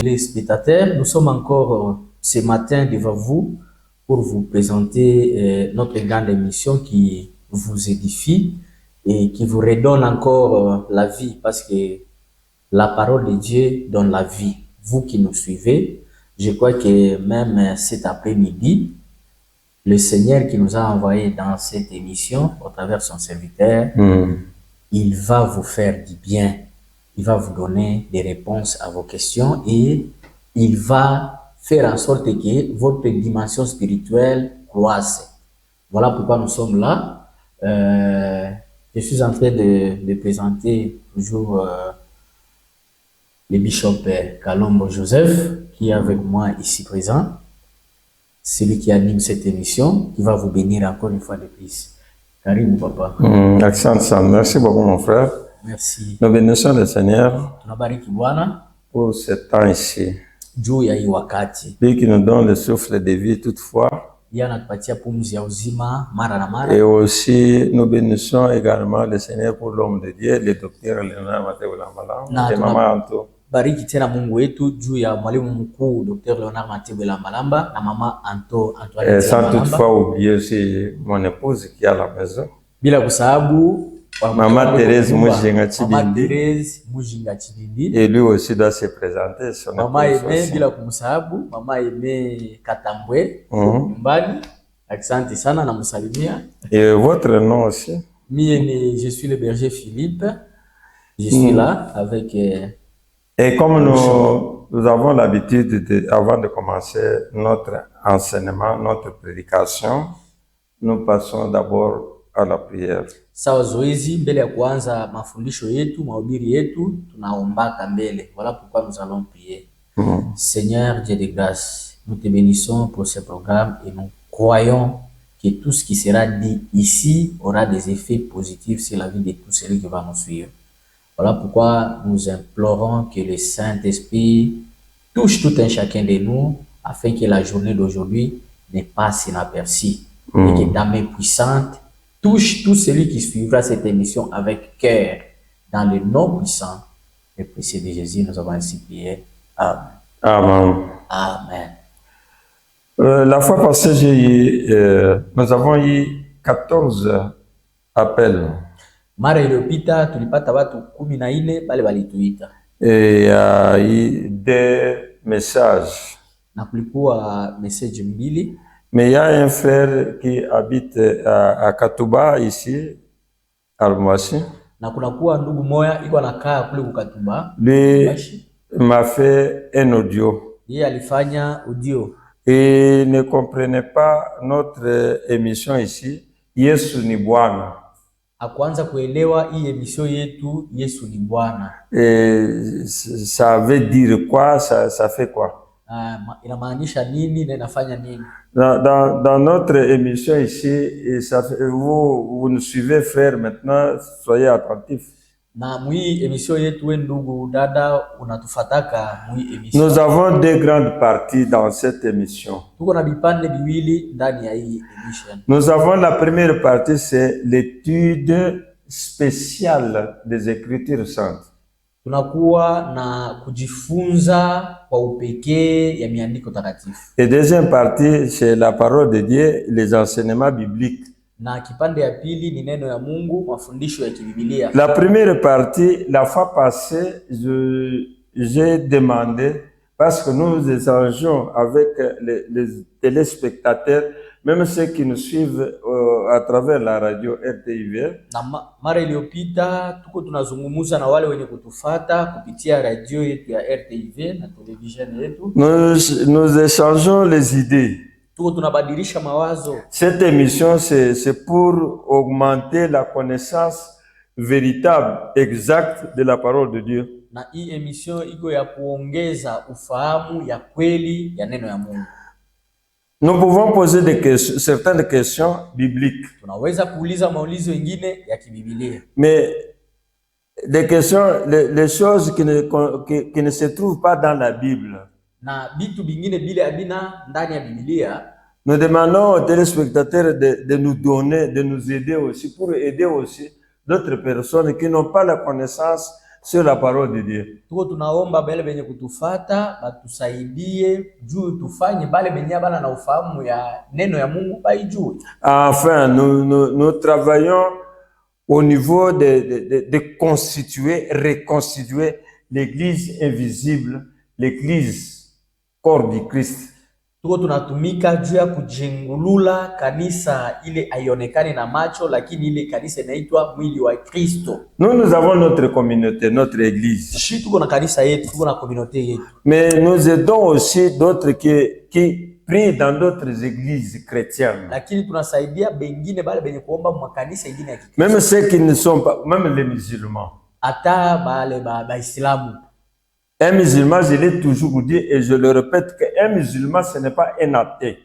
Téléspectateurs, nous sommes encore ce matin devant vous pour vous présenter notre grande émission qui vous édifie et qui vous redonne encore la vie, parce que la parole de Dieu donne la vie. Vous qui nous suivez, je crois que même cet après-midi, le Seigneur qui nous a envoyés dans cette émission au travers son serviteur, il va vous faire du bien. Il va vous donner des réponses à vos questions et il va faire en sorte que votre dimension spirituelle croisse. Voilà pourquoi nous sommes là. Je suis en train de présenter toujours le bishop Kalombo Joseph, qui est avec moi ici présent. C'est lui qui anime cette émission, qui va vous bénir encore une fois de plus. Karibu papa. Merci beaucoup mon frère. Merci. Nous bénissons le Seigneur Tunabariki Bwana pour ce temps ici. juu ya hii wakati. Lui qui nous donne le souffle de vie toutefois. Yeye anatupatia pumzi ya uzima mara na mara. Et aussi nous bénissons également le Seigneur pour l'homme de Dieu, le docteur Léonard Mathieu Lambalamba et maman Anto. Bariki tena Mungu wetu juu ya mwalimu mkuu Dr. Léonard Mathieu Lambalamba na mama Anto Antoine. Et sans toutefois oublier aussi mon épouse qui est à la maison. Bila kusahabu Maman Thérèse Mujinga Chibindi. Et lui aussi doit se présenter. Mama Aimé bila kumsahabu, Mama Aimé Katambwe nyumbani. Asante sana na msalimia. Et votre nom aussi? Je suis le berger Philippe. Je suis là avec et comme nous avons l'habitude, avant de commencer notre enseignement, notre prédication, nous passons d'abord à la prière. Sawa zoezi, mbele ya kuanza mafundisho yetu, mahubiri yetu, tunaombaka mbele. Voilà pourquoi nous allons prier. Seigneur Dieu de grâce, nous te bénissons pour ce programme et nous croyons que tout ce qui sera dit ici aura des effets positifs sur la vie de tous ceux qui vont nous suivre. Voilà pourquoi nous implorons que le Saint-Esprit touche tout un chacun de nous afin que la journée d'aujourd'hui ne passe inaperçue et que ta main puissante touche tout celui qui suivra cette émission avec cœur. Dans le nom puissant et précieux de Jésus, nous avons ainsi prié. Amen. Amen. Amen. La fois passée, nous avons eu 14 appels. Mara iliyopita tulipata watu 14 pale walituita. Et il y a eu des messages. Na kulikuwa message mbili. Mais il y a un frère qui habite à Katuba ici, à Lumwashi. Na kunakuwa ndugu moya iko anakaa kule Katuba. Lui m'a fait un audio. Yeye alifanya audio. Et ne comprenait pas notre émission ici, Yesu ni Bwana. Akuanza kuelewa hii emission yetu Yesu ni Bwana. Et ça veut dire quoi? Ça fait quoi? Inamaanisha nini na inafanya nini? Dans notre émission ici, et ça fait, vous nous suivez frère maintenant, soyez attentifs. Na mwi emission yetu we ndugu dada unatufataka mwi emission. Nous avons deux grandes parties dans cette émission. Tuko na bipande biwili ndani ya hii emission. Nous avons la première partie, c'est l'étude spéciale des Écritures saintes. Tunakuwa na kujifunza kwa upekee ya miandiko takatifu. Et deuxième partie, c'est la parole de Dieu, les enseignements bibliques. Na kipande ya pili ni neno ya Mungu, mafundisho ya kibibilia. La première partie, la fois passée, j'ai demandé, parce que nous échangeons avec les téléspectateurs, même ceux qui nous suivent à travers la radio RTIV. Na mara iliyopita tuko tunazungumuza na wale wenye kutufata kupitia radio yetu ya RTIV na television yetu. Nous échangeons les idées. Tuko tunabadilisha mawazo. Cette émission, c'est pour augmenter la connaissance véritable, exacte de la parole de Dieu. Na hii emission iko ya kuongeza ufahamu ya kweli ya neno ya Mungu. Nous pouvons poser certaines questions bibliques. Tunaweza kuuliza maulizo mengine ya kibibilia. Mais les questions, les choses qui ne se trouvent pas dans la Bible. Na bitu bingine bile abina ndani ya Biblia. Nous demandons aux téléspectateurs de nous donner, de nous aider aussi, pour aider aussi d'autres personnes qui n'ont pas la connaissance sur la parole de Dieu. Tuko tunaomba bale benye kutufata batusaidie juu tufanye bale benye bana na ufahamu ya neno ya Mungu baijue. Enfin, nous travaillons au niveau de constituer, reconstituer l'église invisible, l'église corps du Christ. Tuko tunatumika juu ya kujengulula kanisa ile aionekane na macho, lakini ile kanisa inaitwa mwili wa Kristo. Nous avons notre communauté, notre église. Shi tuko na kanisa yetu, tuko na communauté yetu. Mais nous aidons aussi d'autres qui prient dans d'autres églises chrétiennes. Lakini tunasaidia bengine bale benye kuomba makanisa ingine ya Kikristo. Même ceux qui ne sont pas, même les musulmans. Ata bale Islamu. Un musulman, je l'ai toujours dit et je le répète, qu'un musulman, ce n'est pas un athée.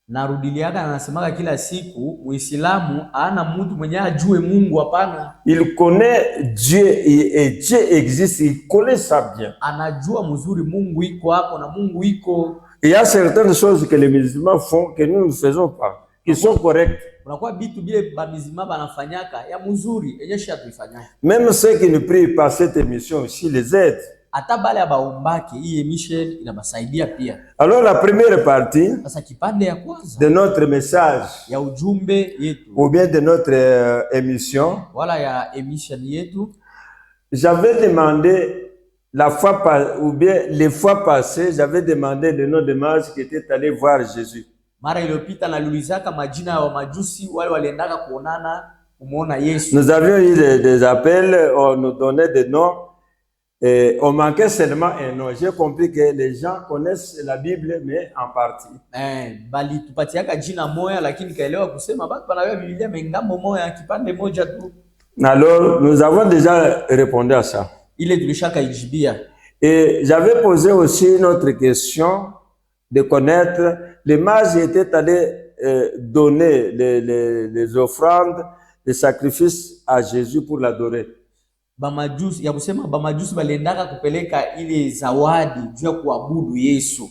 Narudiliaka anasemaka kila siku, Muislamu ana mtu mwenye ajue Mungu hapana. Il connaît Dieu et Dieu existe, il connaît ça bien. Anajua mzuri Mungu iko hapo na Mungu iko. Il y a certaines choses que les musulmans font que nous ne faisons pas, qui sont correctes. Unakuwa bitu bile bamizima banafanyaka ya mzuri, ejeshi atuifanyaka. Même ceux qui ne prient pas cette émission aussi les aident. Ata bale abaombake hii Michel inabasaidia pia. Alors la première partie Sasa kipande ya kwanza de notre message ya ujumbe yetu ou bien de notre émission, wala ya emission yetu, j'avais demandé la fois ou bien les fois passées, j'avais demandé le nom de mages qui étaient allés voir Jésus. Mara iliyopita naliulizaka majina ya majusi wale waliendaka kuonana kumuona Yesu. Nous avions eu des appels, on nous donnait des noms. Et on manquait seulement un nom. J'ai compris que les gens connaissent la Bible, mais en partie. Bali tupatiaka jina moya, lakini kaelewa kusema batu banawea Biblia mengambo moya, kipande moja tu. Alors, nous avons déjà répondu à ça. Ile tulishaka ijibia. Et j'avais posé aussi une autre question de connaître. Les mages étaient allés donner les offrandes, les sacrifices à Jésus pour l'adorer. Bamajusi ya kusema bamajusi baliendaka kupeleka ile zawadi juu ya kuabudu Yesu.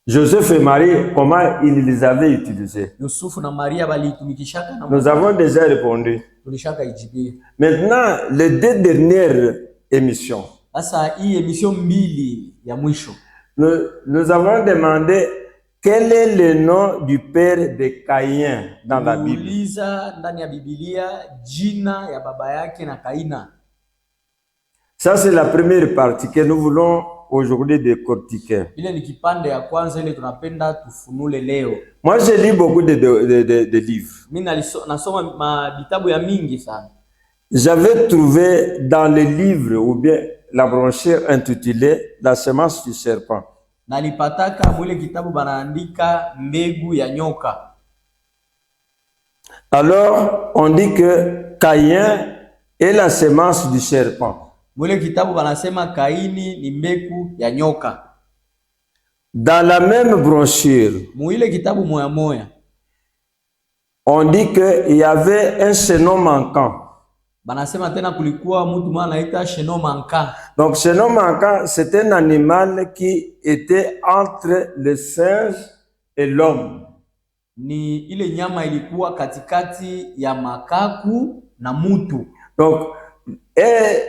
Joseph et Marie, comment ils les avaient utilisés? Yusufu na Maria balitumikishaka na nous avons déjà répondu. Tulishaka ijibia. Maintenant, les deux dernières émissions. Sasa hii emission mbili ya mwisho. Nous avons demandé quel est le nom du père de Caïn dans la Bible. Uliza ndani ya Biblia jina ya baba yake na Kaina. Ça c'est la première partie que nous voulons aujourd'hui décortiquer. Ile ni kipande ya kwanza ile tunapenda tufunule leo. Moi j'ai lu beaucoup de livres. Mimi nasoma vitabu ya mingi sana. J'avais trouvé dans les livres ou bien la brochure intitulée La semence du serpent. Nalipataka mwile kitabu banaandika mbegu ya nyoka. Alors on dit que Caïn est la semence du serpent. Mwile kitabu banasema Kaini ni mbegu ya nyoka. Dans la même brochure, mwile kitabu moya moya, on dit que il y avait un chaînon manquant. Banasema tena kulikuwa mtu mwana anaita chaînon manquant. Donc chaînon manquant, c'est un animal qui était entre le singe et l'homme. Ni ile nyama ilikuwa katikati ya makaku na mutu. Donc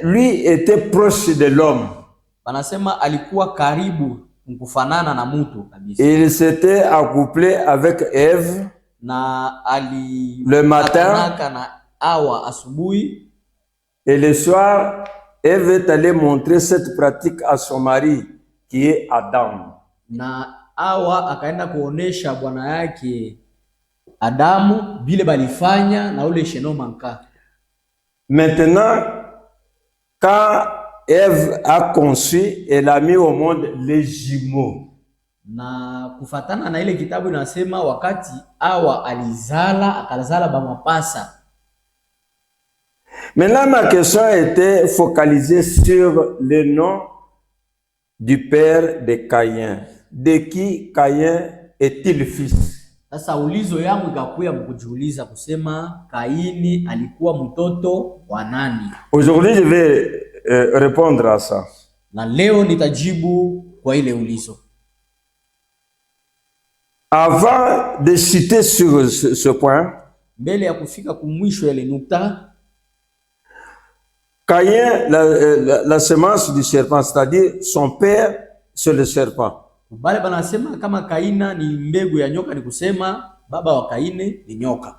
lui était proche de l'homme. Banasema alikuwa karibu kufanana na mutu kabisa. Il s'était accouplé avec Ève na le matin na awa asubuhi. Et le soir, Ève est allée montrer cette pratique à son mari qui est Adam. Na awa akaenda kuonesha bwana yake Adamu vile balifanya na ule chaînon manquant. Maintenant, quand Ève a conçu, elle a mis au monde les jumeaux. Na kufatana na ile kitabu inasema wakati awa alizala akazala bamapasa. Maintenant, ma question était focalisée sur le nom du père de Caïn. De qui Caïn est-il fils? Sasa ulizo yangu ikakuya mkujiuliza kusema Kaini alikuwa mtoto wa nani? Aujourd'hui, je vais répondre à ça. Na leo nitajibu kwa ile ulizo. Avant de citer sur ce point, mbele ya kufika kumwisho ile nukta, Caïn, la semence du serpent, c'est-à-dire son père, c'est le serpent. Bale banasema kama Kaina ni mbegu ya nyoka, ni kusema baba wa Kaine ni nyoka.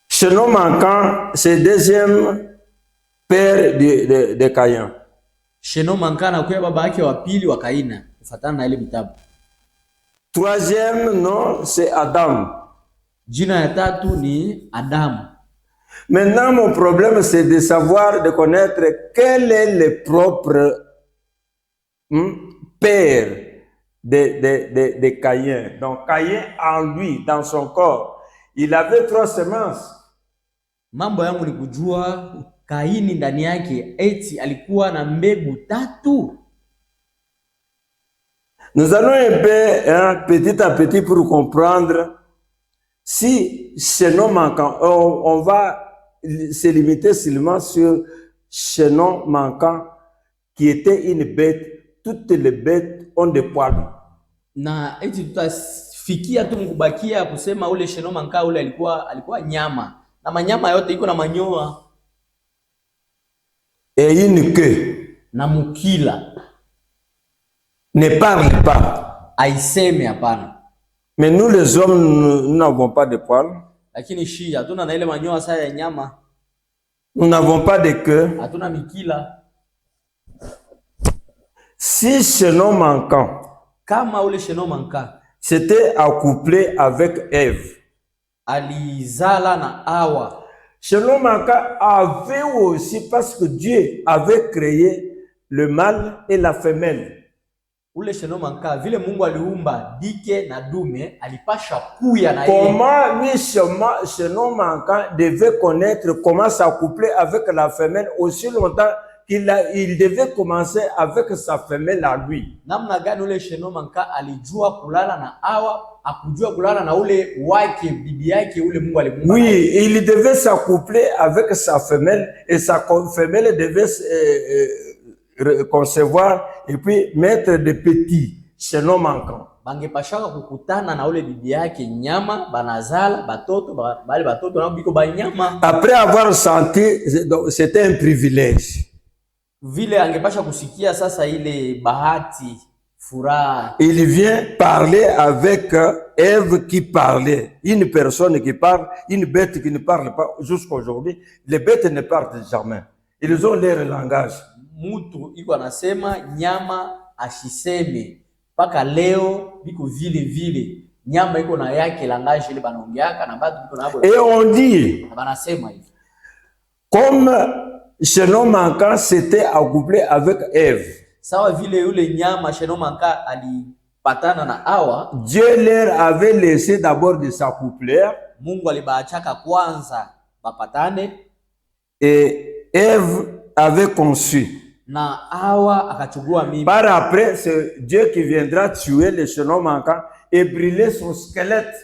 Chenon manquant, c'est deuxième père de Caïn. Chenon manquant anakuwa baba yake wa pili wa Kaina kufuatana na ile vitabu. Troisième nom, c'est Adam. Jina ya tatu ni Adamu. Maintenant, mon problème, c'est de savoir, de connaître quel est le propre père de Caïn. Donc, Caïn, en lui, dans son corps, il avait 3 semences. Mambo yangu ni kujua Kaini ndani yake eti alikuwa na mbegu 3. Nous allons un peu, petit à petit, pour comprendre si Chenon manquant, on va se limiter seulement sur Chenon manquant, qui était une bête. Toutes les bêtes ont des poils. Na eti tutafikia tu mkubakia kusema ule Chenon manquant ule alikuwa nyama. Na manyama yote iko na manyoa. Et une queue. Na mukila. Ne parle pas. Aiseme hapana. Mais nous les hommes, nous n'avons pas de poils. Lakini shi hatuna na ile manyoa saa ya nyama. Nous n'avons pas de queue. Hatuna mikila. Si Chenon manquant, kama ule Chenon manquant, c'était accouplé avec Ève. Alizala na Hawa. Chenon manquant avait aussi, parce que Dieu avait créé le mâle et la femelle. Ule Chenon manquant, vile Mungu aliumba dike na dume, alipasha kuya na yeye. Comment lui Chenon manquant devait connaître comment s'accoupler avec la femelle aussi longtemps qu'il devait commencer avec sa femelle à lui. Namna gani ule Chenon manquant alijua kulala na Hawa, akujua kulala na ule wake bibi yake ule Mungu alimuumba. Oui, il devait s'accoupler avec sa femelle et sa femelle devait concevoir et puis mettre des petits Chenon manquant. Bangepashaka kukutana na ule bibi yake nyama, banazala batoto, bale batoto na biko banyama. Après avoir senti, c'était un privilège. Vile angepasha kusikia sasa ile bahati, furaha. Il vient parler avec Ève qui parlait. Une personne qui parle, une bête qui ne parle pas jusqu'à aujourd'hui. Les bêtes ne parlent jamais. Ils ont leur langage. Mutu iko anasema nyama ashiseme. Paka leo biko vile nyama iko na yake langage ile banaongeaka na batu biko na hapo. Et on dit banasema hivi. Comme Chenon manquant s'était accouplé avec Ève. Sawa vile yule nyama Chenon manquant alipatana na Hawa. Dieu leur avait laissé d'abord de s'accoupler. Mungu alibaachaka kwanza bapatane. Et Ève avait conçu. Na Hawa akachukua mimba. Par après, c'est Dieu qui viendra tuer le Chenon manquant et brûler son squelette.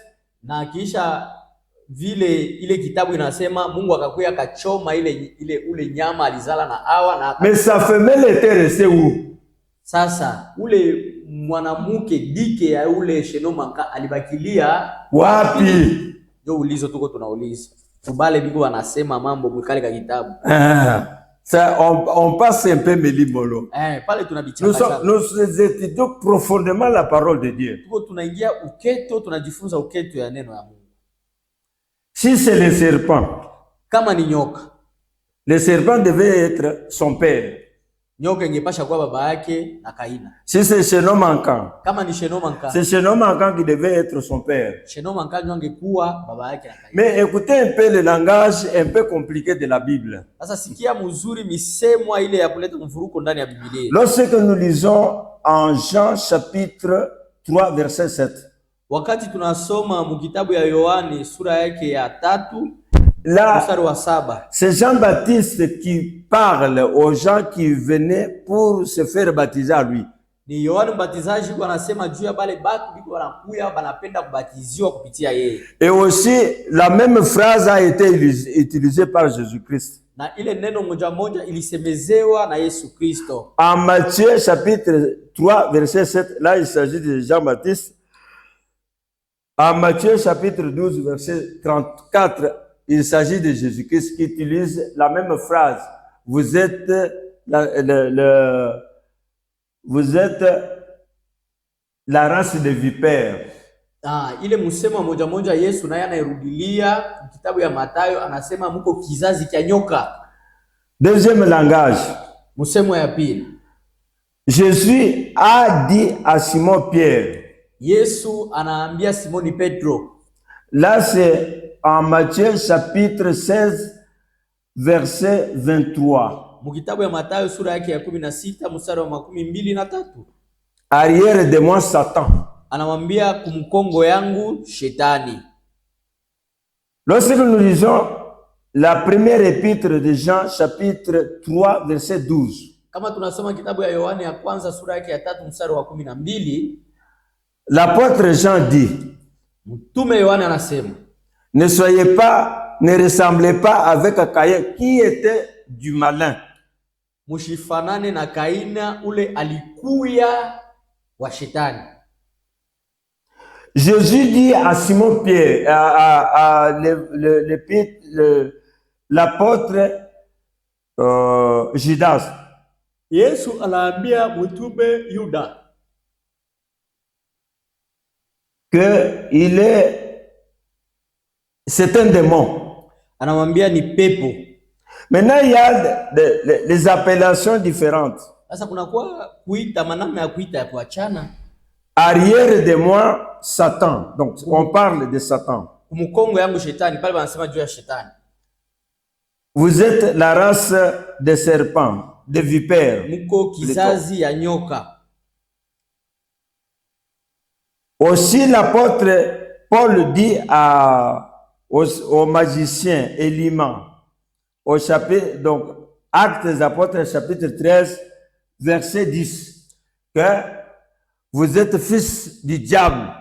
Na kisha vile ile kitabu inasema Mungu akakuya akachoma ule nyama alizala na Hawa na. Mais sa femelle était restée où? Sasa ule mwanamke dike ya ule Chenon manquant alibakilia wapi? Ndio ulizo tuko tunauliza. Tubale biko wanasema mambo mwikale ka kitabu. Ça, on passe un peu melimolo. Pale tunabichanga. Nous étudions profondément la parole de Dieu. Tuko tunaingia uketo, tunajifunza uketo ya neno ya Mungu. Si c'est le serpent, kama ni nyoka, le serpent devait être son père. Nyoka ingepasha kuwa baba yake na Kaina. Si c'est Chenon manquant, kama ni Chenon manquant, c'est Chenon manquant qui devait être son père. Chenon manquant ndio angekuwa baba yake na Kaina. Mais écoutez un peu le langage un peu compliqué de la Bible. Sasa sikia mzuri misemo ile ya kuleta mvuruko ndani ya Biblia. Lorsque nous lisons en Jean chapitre 3 verset 7. Wakati tunasoma mkitabu ya Yohane sura yake ya 3 mstari wa 7. C'est Jean-Baptiste qui parle aux gens qui venaient pour se faire baptiser à lui. Ni Yohane Mbatizaji kwa anasema juu ya bale batu biko wanakuya banapenda kubatiziwa kupitia yeye. Et aussi la même phrase a été utilisée par Jésus-Christ. Na ile neno moja ilisemezewa na Yesu Kristo. En Matthieu chapitre 3 verset 7, là il s'agit de Jean-Baptiste. En Matthieu chapitre 12 verset 34 il s'agit de Jésus-Christ qui utilise la même phrase. Vous êtes vous êtes la race de vipères. Ile msemo moja moja Yesu naye anairudilia kitabu ya Mathayo, anasema mko kizazi cha nyoka. Deuxième langage. Msemo ya pili. Jésus a dit à Simon Pierre. Yesu anaambia Simoni Petro. Là c'est en Matthieu chapitre 16 verset 23. Mkitabu ya Mathayo sura yake ya 16 mstari wa 23. Arrière de moi Satan. Anamwambia kumkongo yangu shetani. Lorsque nous lisons la première épître de Jean chapitre 3 verset 12. Kama tunasoma kitabu ya Yohane ya kwanza sura yake ya 3 mstari wa 12, l'apôtre Jean dit, mtume Yohane anasema, ne ressemblez pas avec Caïn qui était du malin. Mushifanane na Kaina ule alikuya wa shetani. Jésus dit à Simon Pierre, l'apôtre Judas, Yesu anaambia mtume Yuda que c'est un démon. Anamwambia ni pepo. Maintenant il y a les appellations différentes. Sasa kuna kwa kuita maneno ya kuita ya kuachana. Arrière de moi Satan. Donc on parle de Satan. Kumkongo yangu shetani, pale wanasema juu ya shetani. Vous êtes la race des serpents, des vipères. Mko kizazi ya nyoka. Aussi l'apôtre Paul dit aux magiciens Éliman, au chapitre, donc Actes des Apôtres chapitre 13 verset 10, que vous êtes fils du diable.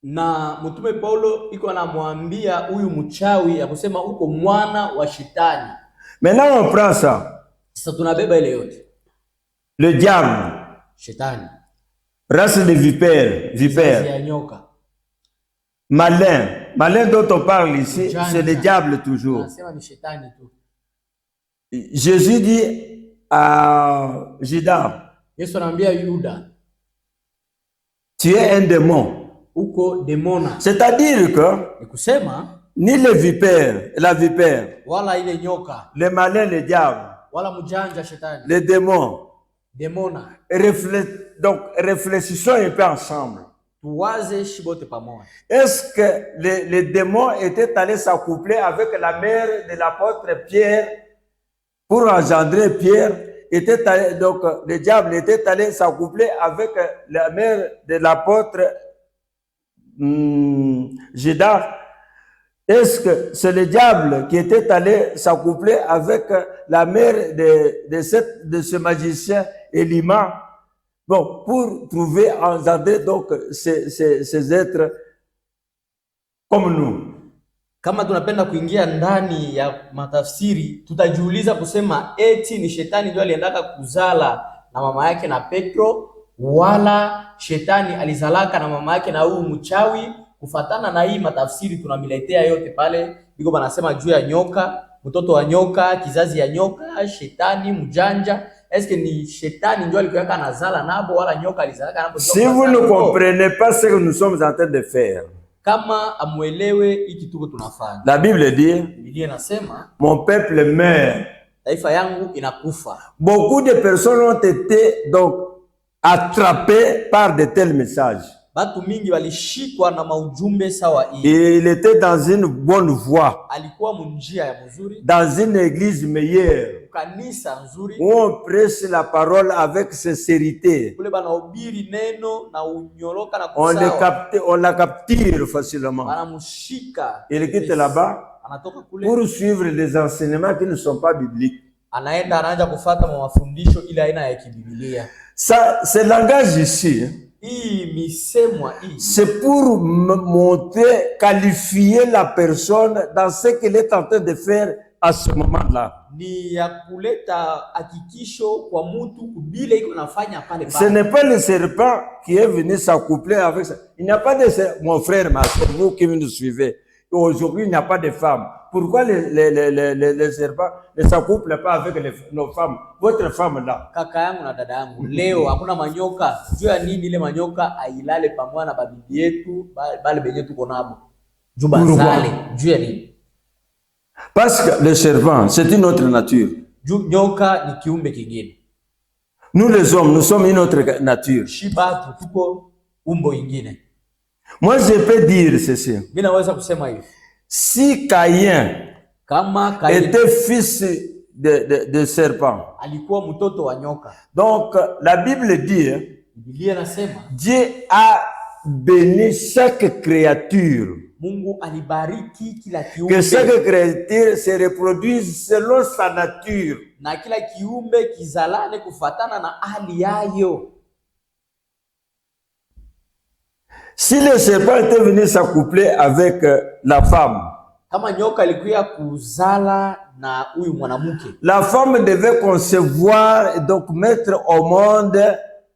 Na mtume Paulo iko anamwambia huyu mchawi ya kusema uko mwana wa shetani. Maintenant on prend ça. Sasa tunabeba ile yote. Le diable, shetani, race de vipère, ya nyoka. Malin dont on parle ici, c'est le diable toujours. Jésus dit à Judas, Yesu anambia Yuda, tu es un démon. Uko demona. C'est-à-dire que kusema, ni la vipère, wala ile nyoka, le malin, le diable, wala mjanja shetani, le démon, demona. Donc réfléchissons un peu ensemble. Est-ce que les démons étaient allés s'accoupler avec la mère de l'apôtre Pierre pour engendrer Pierre? Donc le diable était allé s'accoupler avec la mère de l'apôtre Judas? Est-ce que c'est le diable qui était allé s'accoupler avec la mère de ce magicien Éliman? Bon, pour trouver engendrer donc ces êtres comme nous. Kama tunapenda kuingia ndani ya matafsiri, tutajiuliza kusema eti ni shetani ndio aliendaka kuzala na mama yake na Petro, wala shetani alizalaka na mama yake na huyu mchawi. Kufatana na hii matafsiri tunamiletea yote pale, biko banasema juu ya nyoka, mtoto wa nyoka, kizazi ya nyoka, shetani mjanja. Est-ce que ni shetani ndio alikuwa anazala nabo wala nyoka alizalaka nabo? Si vous ne comprenez pas ce que nous sommes en train de faire, kama amuelewe hiki tuko tunafanya. La Bible dit, Biblia inasema, mon peuple meurt. Taifa yangu inakufa. Beaucoup de personnes ont été donc attrapées par de tels messages. Batu mingi walishikwa na maujumbe sawa hii. Il était dans une bonne voie. Alikuwa munjia ya mzuri. Dans une église meilleure. Kanisa nzuri. Où on prêche la parole avec sincérité. Kule banahubiri neno na unyoroka na kusawa. On la capture facilement. Banamushika. Il quitte là-bas pour suivre les enseignements qui ne sont pas bibliques. Anaenda anaanza kufuata mafundisho ile aina ya kibibilia. Ça, ce langage ici, c'est pour montrer, qualifier la personne dans ce qu'elle est en train de faire à ce moment-là. Ce n'est pas le serpent qui est venu s'accoupler avec ça. Il n'y a pas de mon frère, ma soeur, vous qui nous suivez. Aujourd'hui, il n'y a pas de femme. Pourquoi les serpents ne s'accouplent pas avec nos femmes? Votre femme là. Kaka yangu na dada yangu, leo hakuna manyoka. Juu ya nini ile manyoka ailale pamoja na babibi yetu, bale benye tuko nabo? Juu bazale, juu ya nini? Parce que le serpent, c'est une autre nature. Juu nyoka ni kiumbe kingine. Nous les hommes, nous sommes une autre nature. Shiba tuko umbo ingine. Moi, je peux dire ceci. Mimi naweza kusema hivi. Si Caïn était fils de serpent, alikuwa mtoto wa nyoka. Donc, la Bible dit, Biblia inasema Dieu a béni chaque créature. Mungu alibariki kila kiumbe. Que chaque créature se reproduise selon sa nature. Na kila kiumbe kizalane kufatana na hali yayo. Si le serpent était venu s'accoupler avec la femme, kama nyoka alikuwa kuzala na huyu mwanamke, la femme devait concevoir et donc mettre au monde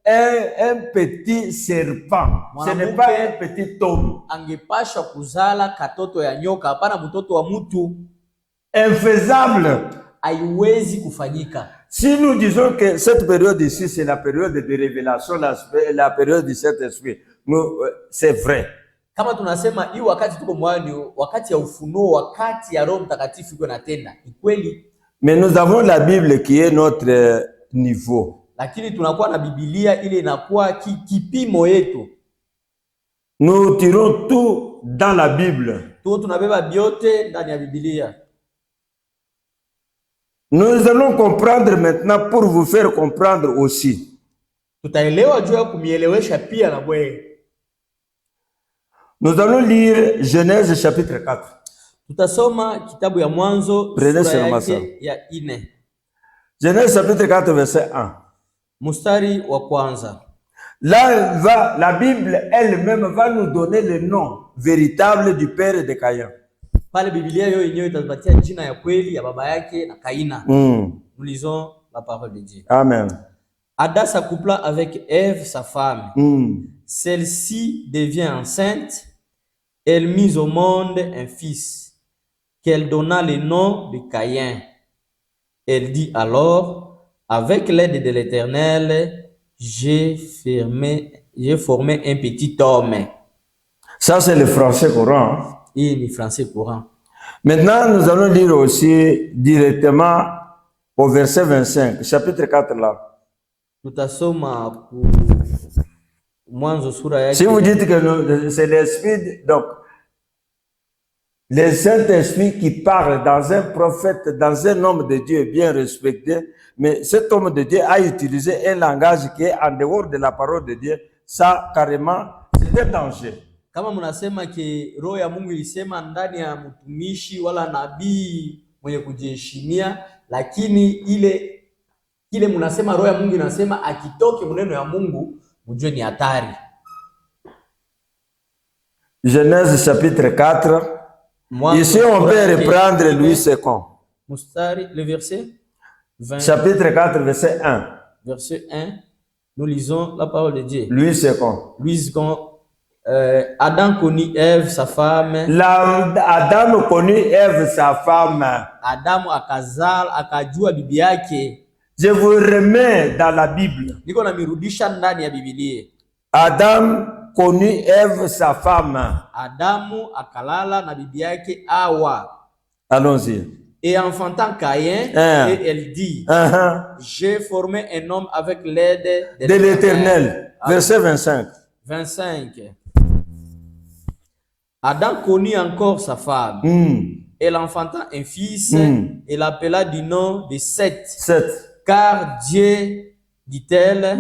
un petit serpent. Ce n'est pas un petit homme. Angepasha kuzala katoto ya nyoka, hapana mtoto wa mtu. Infaisable. Haiwezi kufanyika. Si nous disons que cette période ici, c'est la période de révélation, la période du Saint-Esprit, c'est vrai. Kama tunasema hii wakati tuko mwani, wakati ya ufunuo, wakati ya Roho Mtakatifu iko natenda, ni kweli. Mais nous avons la Bible qui est notre niveau. Lakini tunakuwa na Biblia ile inakuwa kipimo yetu. Nous tirons tout dans la Bible. Tunabeba biote ndani ya Biblia. Nous allons comprendre maintenant pour vous faire comprendre aussi. Tutaelewa juu ya kumielewesha pia na bwe. Nous allons lire Genèse chapitre 4. Tutasoma kitabu ya Mwanzo sura yake ya 4. Genèse chapitre 4 verset 1. Mstari wa kwanza. Là la Bible elle-même va nous donner le nom véritable du père de Caïn. Pale Biblia yo yenyewe itatupatia jina ya kweli ya baba yake na Kaina. Nous lisons la parole de Dieu. Amen. Adam s'accoupla avec Ève sa femme. Celle-ci devient enceinte. Elle mit au monde un fils qu'elle donna le nom de Caïn. Elle dit alors, avec l'aide de l'Éternel, j'ai formé un petit homme. Ça c'est le français courant. Et le français courant. Maintenant, nous allons lire aussi directement au verset 25, chapitre 4 là. Si vous dites que c'est l'esprit, donc le Saint-Esprit qui parle dans un prophète, dans un homme de Dieu bien respecté, mais cet homme de Dieu a utilisé un langage qui est en dehors de la parole de Dieu, ça carrément, c'est un danger. Kama munasema ke roho ya Mungu ilisema ndani ya mtumishi wala nabii mwenye kujiheshimia, lakini ile munasema roho ya Mungu inasema akitoke maneno ya Mungu, mjue ni hatari. Genèse chapitre 4. Ici on peut reprendre Louis II. Mustari, le verset 20. Chapitre 4 verset 1. Verset 1. Nous lisons la parole de Dieu. Louis II. Louis II. Adam connut Ève sa femme. Adam connut Ève sa femme. Adam akajua bibi yake. Je vous remets dans la Bible. Niko namirudisha ndani ya Biblia. Adam connut Ève sa femme. Adamu akalala na bibi yake Hawa. Allons-y. Et enfantant Caïn, et elle dit, j'ai formé un homme avec l'aide de l'Éternel. Verset 25. 25. Adam connut encore sa femme. Elle enfanta un fils et l'appela du nom de Seth. Car Dieu, dit-elle,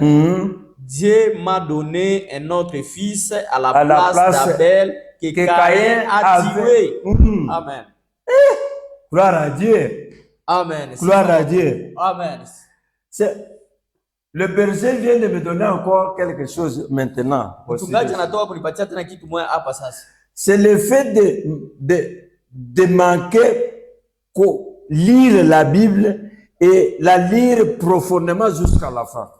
Dieu m'a donné un autre fils à la place d'Abel que Caïn a tué. Amen. Gloire à Dieu. Amen. Gloire à Dieu. Amen. Le berger vient de me donner encore quelque chose maintenant. C'est le fait de manquer lire la Bible et la lire profondément jusqu'à la fin.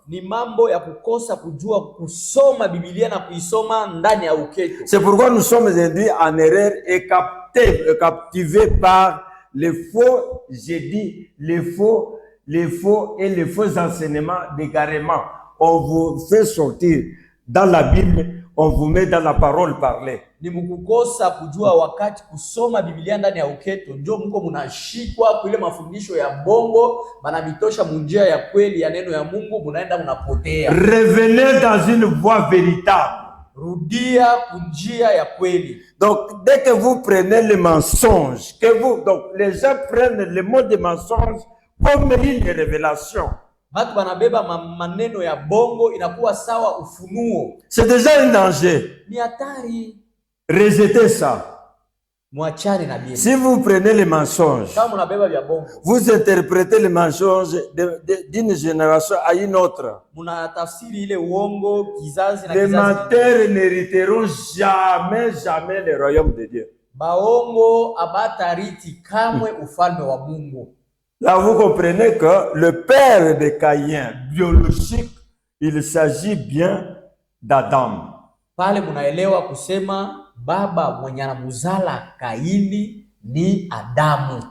C'est pourquoi nous sommes induits en erreur et captivés par les faux, j'ai dit, les faux et les faux enseignements d'égarement. On vous fait sortir dans la Bible, on vous met dans la parole parlée. Ni mkukosa kujua wakati kusoma Biblia ndani ya uketo, ndio mko mnashikwa kwa ile mafundisho ya bongo, banabitosha munjia ya kweli ya neno ya Mungu, mnaenda mnapotea. Revenez dans une voie véritable. Rudia kunjia ya kweli. Donc, dès que vous prenez le mensonge, donc les gens prennent le mot de mensonge comme une révélation. Watu banabeba maneno ya bongo inakuwa sawa ufunuo. C'est déjà un danger. Ni hatari. Rejetez ça. Mwachane na Biblia. Si vous prenez les mensonges, kama mnabeba vya bongo, vous interprétez les mensonges d'une génération à une autre. Mnatafsiri ile uongo kizazi na les kizazi. Les menteurs n'hériteront jamais le royaume de Dieu. Baongo abatariti kamwe ufalme wa Mungu. Là, vous comprenez que le père de Caïn, biologique, il s'agit bien d'Adam. Pale munaelewa kusema baba mwenye anamuzala Kaini ni Adamu.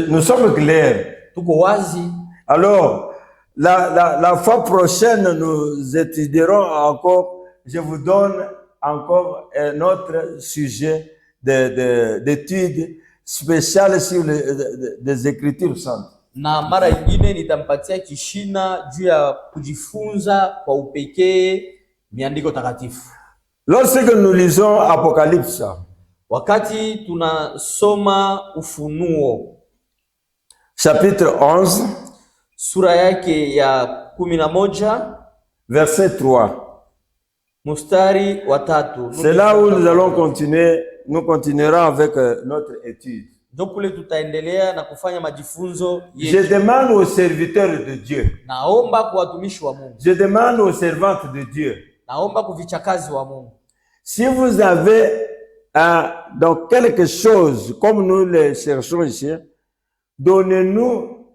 Nous sommes clairs. Tuko wazi. Alors, la fois prochaine, nous étudierons encore, je vous donne encore un autre sujet d'étude spéciale sur des Écritures saintes. Na mara ingine nitampatia kishina juu ya kujifunza kwa upekee miandiko takatifu. Lorsque nous lisons Apocalypse, wakati tunasoma Ufunuo chapitre 11, sura yake ya 11, verset 3, mstari wa 3. C'est là où nous allons continuer, nous continuerons avec notre étude. Donc kule tutaendelea na kufanya majifunzo yetu. Je demande aux serviteurs de Dieu. Naomba kwa watumishi wa Mungu. Je demande aux servantes de Dieu. Naomba kwa vichakazi wa Mungu. Si vous avez donc quelque chose, comme nous le cherchons ici, donnez-nous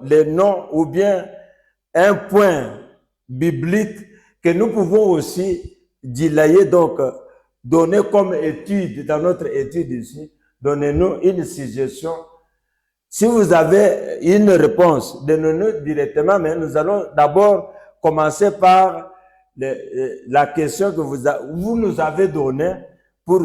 les noms ou bien un point biblique que nous pouvons aussi dilayer, donc donner comme étude dans notre étude ici. Donnez-nous une suggestion. Si vous avez une réponse, donnez-nous directement, mais nous allons d'abord commencer par la question que vous nous avez donnée pour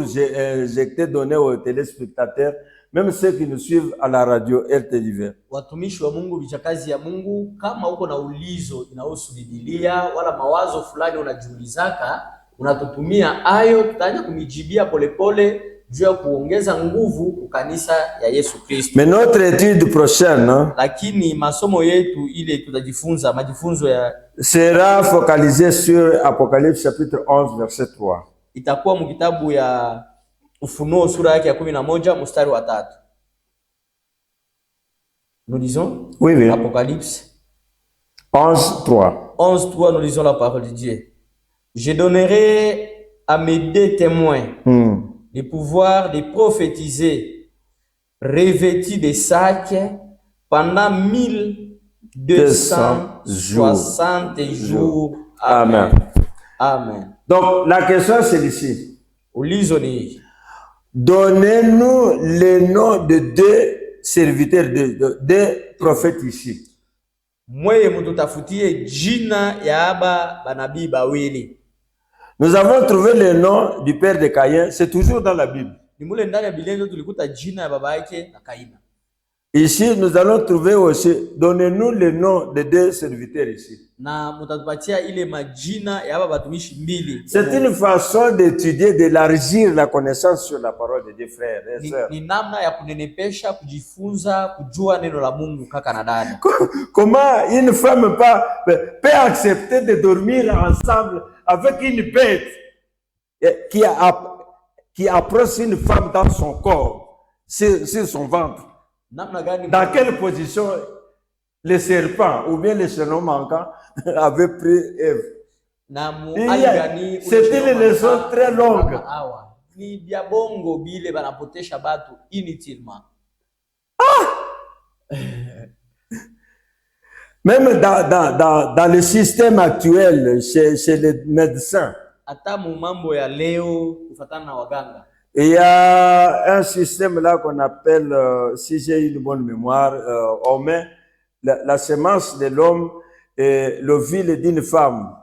donner aux téléspectateurs, même ceux qui nous suivent à la radio RTLV. Watumishi wa Mungu, vichakazi ya Mungu, kama uko na ulizo inahusu Biblia wala mawazo fulani unajiulizaka, unatutumia ayo, tutaanza kumijibia polepole juu ya kuongeza nguvu kwa kanisa ya Yesu Kristo. Mais notre étude prochaine, lakini masomo yetu ile tutajifunza majifunzo ya sera focalisée sur Apocalypse chapitre 11 verset 3. Itakuwa mkitabu ya Ufunuo sura yake ya 11 mstari wa 3. Nous lisons oui. Apocalypse 11:3. 11:3, nous lisons la parole de Dieu. Je donnerai à mes deux témoins le pouvoir de prophétiser, revêtis de sacs pendant 1260 jours. Amen. Amen. Donc la question c'est ici. Donnez-nous les noms de deux serviteurs, de deux prophètes ici. Mweye mututafutie jina ya aba banabii bawili. Nous avons trouvé le nom du père de Caïn, c'est toujours dans la Bible. Ici, nous allons trouver aussi, donnez-nous le nom de deux serviteurs ici. C'est une façon d'étudier, d'élargir la connaissance sur la parole de Dieu, frères et sœurs. Comment une femme peut accepter de dormir ensemble avec une bête qui approche une femme dans son corps, sur son ventre? Dans quelle position le serpent ou bien le chaînon manquant avait pris Ève? C'était une leçon très longue. Même dans le système actuel, chez les médecins, hata mu mambo ya leo kufatana na waganga. Et il y a un système là qu'on appelle, si j'ai une bonne mémoire, on met la semence de l'homme et l'ovule d'une femme.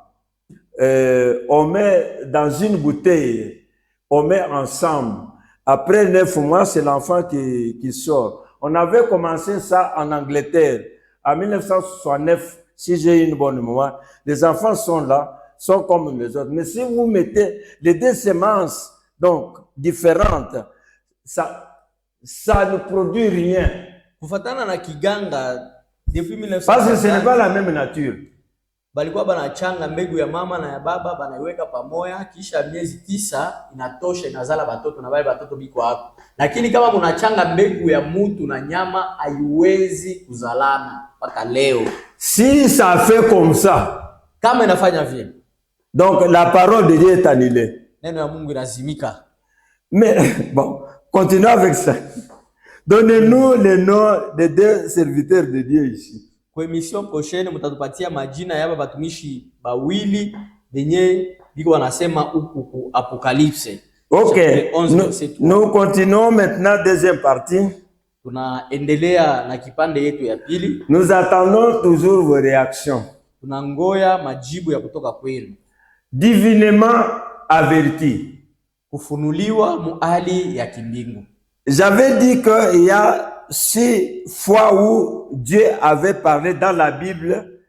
On met dans une bouteille, on met ensemble. Après 9 mois, c'est l'enfant qui sort. On avait commencé ça en Angleterre. En 1969, si j'ai une bonne mémoire, les enfants sont là, sont comme les autres. Mais si vous mettez les 2 semences, donc différentes, ça ne produit rien. Kufatana na kiganga, depuis 1960, parce que ce n'est pas la même nature. Balikuwa banachanga mbegu ya mama na ya baba, banaiweka pamoja, kisha miezi 9 inatosha, inazala batoto na wale batoto biko hapo. Lakini kama munachanga mbegu ya mutu na nyama, haiwezi kuzalana mpaka leo. Si ça fait comme ça, kama inafanya vile, donc la parole de Dieu est annulée. Neno ya Mungu inazimika. Mais bon, continuons avec ça. Donnez-nous les noms des 2 serviteurs de Dieu ici. Kwa emission prochaine mtatupatia majina ya batumishi bawili benye biko wanasema huku ku Apocalypse. OK. Nous continuons maintenant deuxième partie. Tunaendelea na kipande yetu ya pili. Nous attendons toujours vos réactions. Tunangoya majibu ya kutoka kwenu. Divinement averti. Kufunuliwa muhali ya kimbingu. J'avais dit qu'il y a 6 fois où Dieu avait parlé dans la Bible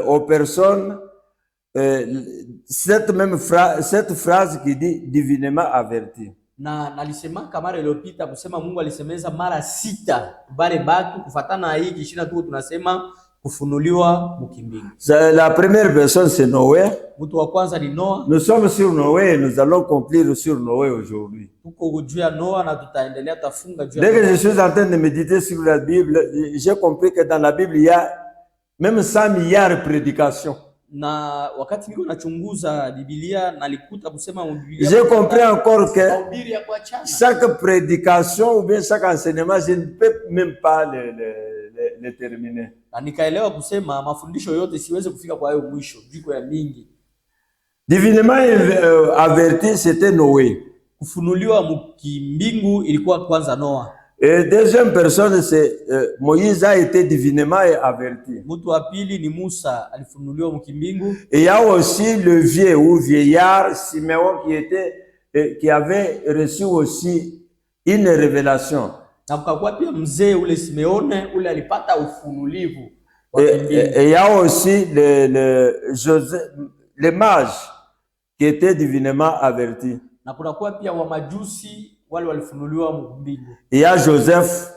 aux personnes cette phrase qui dit divinement averti. Na nalisemaka mara iliyopita kusema Mungu alisemeza mara 6 bale batu kufatana na hii kishina tu tunasema kufunuliwa mukimbingu. La première personne c'est Noé. Mtu wa kwanza ni Noa. Nous sommes sur Noé et nous allons conclure sur Noé aujourd'hui. Tuko juu ya Noa na tutaendelea tafunga juu ya. Dès que je suis en train de méditer sur la Bible, j'ai compris que dans la Bible il y a même 100 milliards de prédications. Na wakati niko nachunguza Biblia nalikuta kusema Biblia. J'ai compris encore que chaque prédication ou bien chaque enseignement, je ne peux même pas le terminer. Na nikaelewa kusema mafundisho yote siweze kufika kwa hayo mwisho, jiko ya mingi. Divinement averti, c'était Noé. Kufunuliwa mukimbingu ilikuwa kwanza Noa. Et deuxième personne, c'est Moïse a été divinement averti. Mtu wa pili ni Musa, alifunuliwa mukimbingu. Et il y a aussi le vieux ou vieillard Simeon qui avait reçu aussi une révélation. Na kukakuwa pia mzee ule Simeone ule alipata ufunulivu. Et il y a aussi le mage qui était divinement averti. Na kunakuwa pia wa majusi wale walifunuliwa mukimbingu. Il y a Joseph,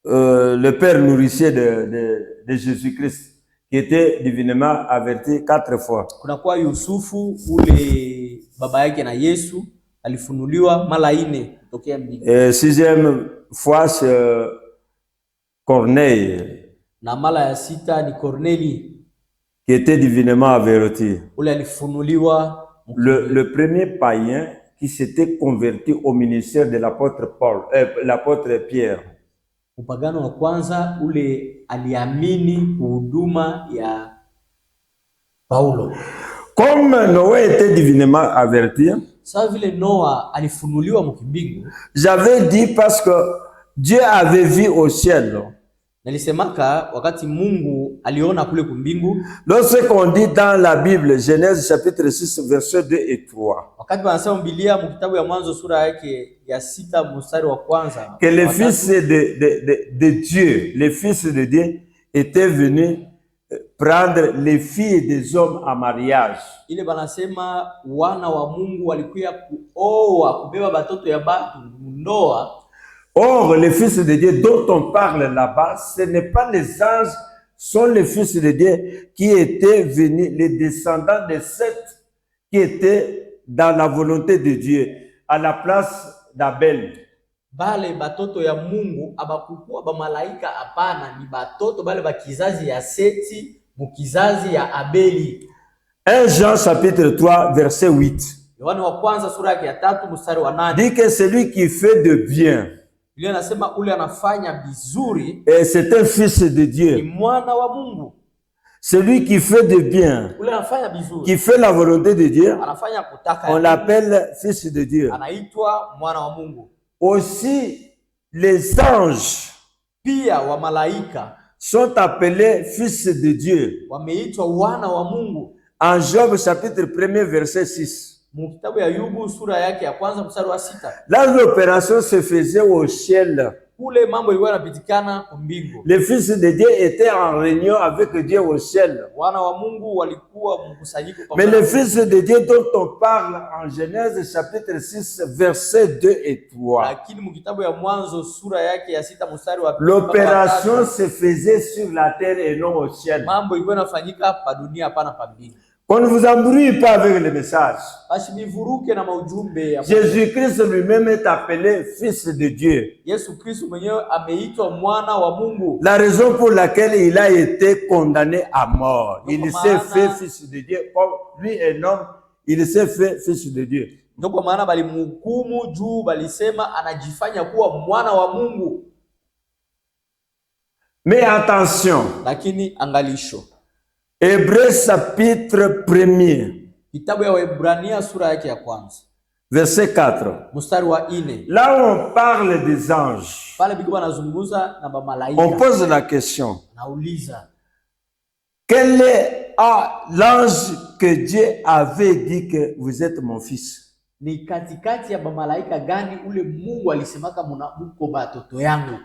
le père nourricier de Jésus-Christ, qui était divinement averti 4 fois. Kunakuwa Yusufu ule baba yake na Yesu alifunuliwa mara 4 kutokea mbingu. Et 6e fois c'est Corneille. Na mara ya 6 ni Corneli, qui était divinement averti. ule alifunuliwa. Le premier païen qui s'était converti au ministère de l'apôtre l'apôtre Pierre. Upagano wa kwanza ule aliamini huduma ya Paulo. Comme Noé était divinement averti, Sa vile Noa alifunuliwa mukimbingu. J'avais dit parce que Dieu avait vu au ciel. Nalisemaka wakati Mungu aliona kule kumbingu. Lorsqu'on dit dans la Bible, Genèse chapitre 6 versets 2 et 3. Wakati wanasema Biblia mkitabu ya Mwanzo sura yake ya 6 mstari wa kwanza. Que le fils de Dieu, le fils de Dieu était venu prendre les filles des hommes en mariage. Ile banasema wana wa Mungu walikuya kuoa kubeba batoto ya batu ndoa. Or, les fils de Dieu dont on parle là-bas, ce n'est pas les anges, sont les fils de Dieu qui étaient venus, les descendants de Seth, qui étaient dans la volonté de Dieu, à la place d'Abel. Bale batoto ya Mungu abakukua ba malaika hapana, ni batoto bale ba kizazi ya Seti mukizazi ya Abeli. 1 Jean chapitre 3 verset 8. Yohana wa kwanza sura yake ya 3 mstari wa 8. Dit que celui qui fait de bien, Biblia inasema ule anafanya vizuri, et c'est un fils de ni Dieu. mwana wa Mungu. Celui qui fait de bien, ule anafanya vizuri, qui fait la volonté de Dieu, anafanya kutaka on ya l'appelle fils de Dieu. Mungu, anaitwa mwana wa Mungu. Aussi, les anges Pia wa malaika sont appelés fils de Dieu. wameitwa wana wa Mungu. En Job chapitre 1 verset 6. Mu kitabu ya Ayubu sura yake ya kwanza mstari wa 6. Là, l'opération se faisait au ciel. Kule mambo ilikuwa yanapitikana kwa mbingu. Les fils de Dieu étaient en réunion avec Dieu au ciel. Wana wa Mungu walikuwa mkusanyiko Mais les fils de Dieu dont on parle en Genèse chapitre 6 versets 2 et 3. Lakini mu kitabu ya Mwanzo sura yake ya 6 mstari wa 2. L'opération se faisait sur la terre et non au ciel. Mambo ilikuwa yanafanyika pa dunia hapana pa mbingu. Qu'on ne vous embrouille pas avec les messages. Basibivuruke na maujumbe ya Jésus-Christ lui-même est appelé fils de Dieu. Yesu Kristo mwenyewe ameitwa mwana wa Mungu. La raison pour laquelle il a été condamné à mort. Il s'est fait fils de Dieu. Comme lui un homme, il s'est fait fils de Dieu. Ndio kwa maana balimhukumu juu balisema anajifanya kuwa mwana wa Mungu. Mais attention. Lakini angalisho. Hébreux chapitre 1er. Kitabu ya Waebrania sura yake ya kwanza. Verset 4. Mstari wa 4. Là où on parle des anges. Pale biko banazungumza na malaika. On pose la question. Nauliza. Quel est l'ange que Dieu avait dit que vous êtes mon fils? Ni katikati ya malaika gani ule Mungu alisemaka mko batoto yangu?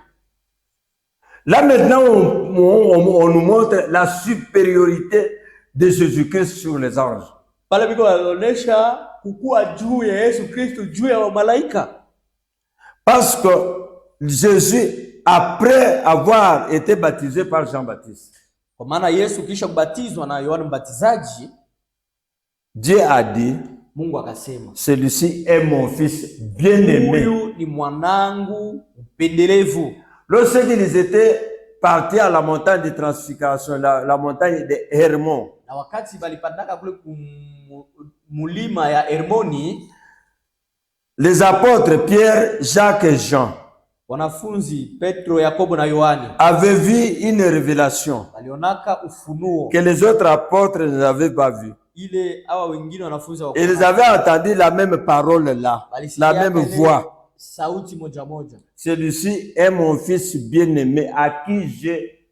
Là maintenant, on nous montre la supériorité de Jésus-Christ sur les anges. Pale biko wanaonyesha kukua juu ya Yesu Kristo juu ya malaika. Parce que Jésus, après avoir été baptisé par Jean-Baptiste, kwa maana Yesu kisha kubatizwa na Yohana Mbatizaji, Dieu a dit, Mungu akasema, celui-ci est mon fils bien-aimé. Huyu ni mwanangu mpendelevu. Lorsqu'ils étaient partis à la montagne de transfiguration, la montagne de Hermon, na wakati balipandaka kule mulima ya Hermoni, les apôtres Pierre, Jacques et Jean, wanafunzi Petro, Yakobo na Yohani, avaient vu une révélation walionaka ufunuo que les autres apôtres n'avaient pas vu. Ile hawa wengine wanafunzi wa Ils avaient entendu la même parole là, la même voix. Sauti moja moja. Celui-ci est mon fils bien-aimé à qui j'ai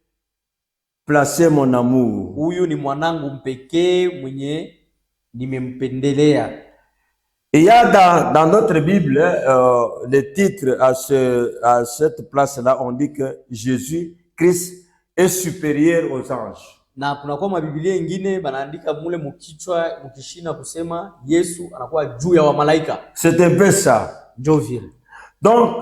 placé mon amour. Huyu ni mwanangu mpekee mwenye nimempendelea. Il y a dans notre Bible le titre à cette place-là, on dit que Jésus-Christ est supérieur aux anges. Na kuna kwa Biblia nyingine banaandika mule mkichwa mkishina kusema Yesu anakuwa juu ya malaika. C'est un peu ça. Jovil. Donc,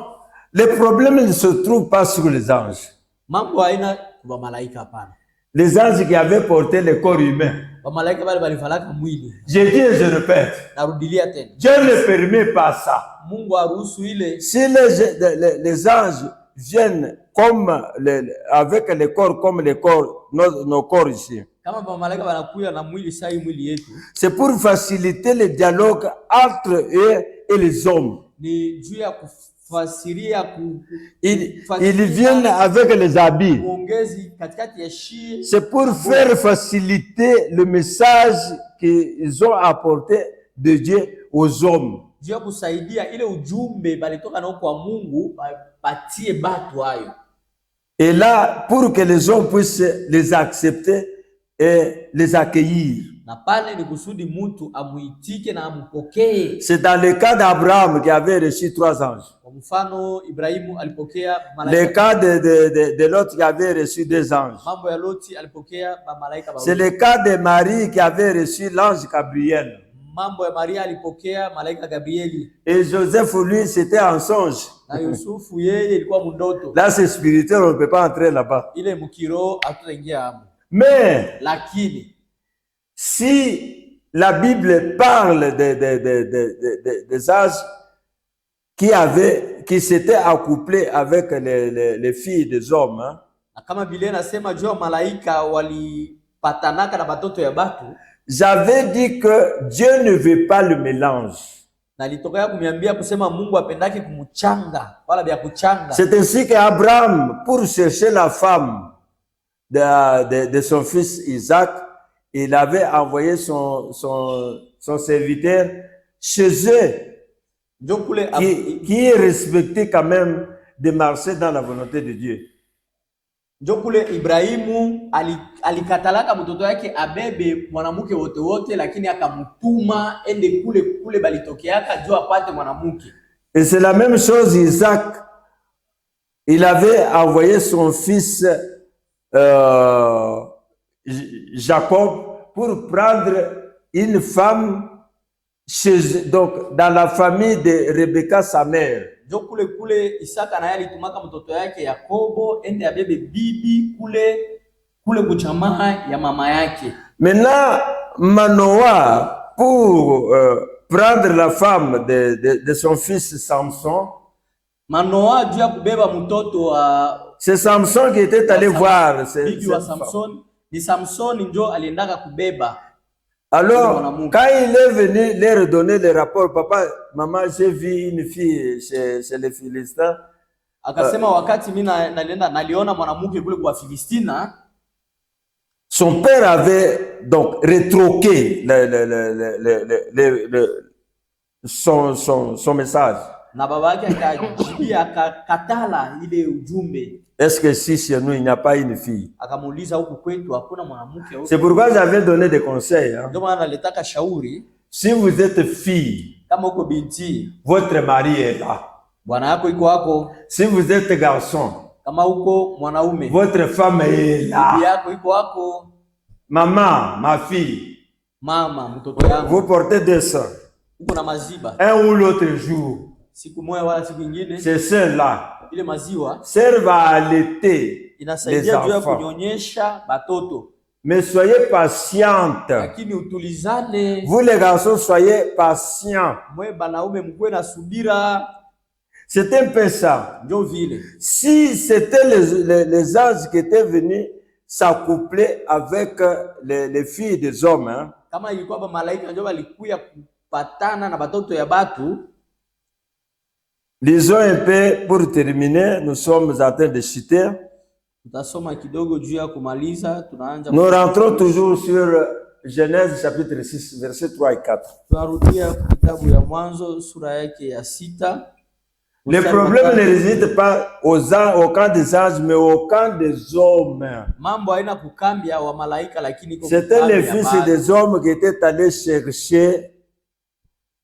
les problèmes ne se trouvent pas sur les anges. Mambo haina kwa malaika hapana. Les anges qui avaient porté le corps humain. Kwa malaika bali balivalaka mwili. Je dis et je répète. Narudilia tena. Dieu ne permet pas ça. Mungu haruhusu ile. Si les anges viennent comme avec les corps comme les corps nos corps ici. Kama malaika banakuya na mwili sai mwili yetu. C'est pour faciliter le dialogue entre eux et les hommes. Ni juu ya kufasiria ils viennent avec les habits. C'est pour faire faciliter le message qu'ils ont apporté de Dieu aux hommes. Juu ya kusaidia ile ujumbe balitoka nao kwa Mungu batie batu hayo. Et là, pour que les hommes puissent les accepter et les accueillir. Na pale ni kusudi mtu amuitike na ampokee. C'est dans le cas d'Abraham qui avait reçu 3 anges. Kwa mfano Ibrahimu alipokea malaika. Le cas de Lot qui avait reçu 2 anges. Mambo ya Loti alipokea malaika bawili. C'est le cas de Marie qui avait reçu l'ange Gabriel. Mambo ya Maria alipokea malaika Gabrieli. Et Joseph, lui, c'était un songe. Na Yusufu yeye ilikuwa mundoto. Là, c'est spirituel, on ne peut pas entrer là-bas. Ile mukiro hatutaingia hapo. Mais lakini si la Bible parle des anges qui s'étaient accouplés avec les filles des hommes, hein? Na kama Biblia inasema juu malaika walipatanaka na batoto ya batu, j'avais dit que Dieu ne veut pas le mélange. Na litokea kumiambia kusema Mungu apendake kumuchanga wala bya kuchanga. C'est ainsi qu'Abraham, pour chercher la femme, de son fils Isaac, il avait envoyé son serviteur chez eux, qui est respecté quand même de marcher dans la volonté de Dieu. Njo kule Ibrahimu alikatalaka mtoto yake abebe mwanamke wote wote, lakini akamtuma ende kule balitokeaka juu apate mwanamke. Et c'est la même chose, Isaac, il avait envoyé son fils Jacob pour prendre une femme donc dans la famille de Rebecca, sa mère. Njo kule Isaka na yali tumaka mtoto yake Yakobo ende abebe bibi kule kuchama ya mama yake. Maintenant, Manoah, pour prendre la femme de son fils Samson, Manoah dû kubeba mtoto wa c'est Samson qui était allé voir bibi wa Samson. Ni Samson njo aliendaka kubeba. Alors, quand il est venu leur donner le rapport, papa, maman, j'ai vu une fille chez les Philistins. Akasema wakati mimi naliona mwanamke kule kwa Filistina. Son père avait donc rétroqué son message. Na baba yake akajibia akakatala ile ujumbe. Est-ce que si chez nous il n'y a pas une fille? Akamuuliza huku kwetu hakuna mwanamke huko. C'est pourquoi j'avais donné des conseils. Ndio maana nalitaka shauri. Si vous êtes fille, kama uko binti, votre mari est là. Bwana yako iko hapo. Si vous êtes garçon, kama uko mwanaume, votre femme est là. Bibi yako iko hapo. Maman, ma fille, mama, mtoto yangu, vous portez deux sœurs. Uko na maziba. Un ou l'autre jour, siku moja wala siku nyingine, ces sœurs-là ile maziwa servent à allaiter les enfants. Kunyonyesha batoto. Mais soyez patiente. Lakini utulizane. Vous les garçons, soyez patients. Mwe banaume mkwe na subira. C'est un peu ça. Ndio vile. Si c'était les anges qui étaient venus s'accoupler avec les filles des hommes, hein. Kama ilikuwa ba malaika ndio walikuya kupatana na batoto ya batu. Lisons un peu pour terminer, nous sommes en train de chuter. Nous rentrons toujours sur Genèse chapitre 6, versets 3 et 4. Le problème ne réside pas au camp des anges, mais au camp des hommes. C'était les fils des hommes qui étaient allés chercher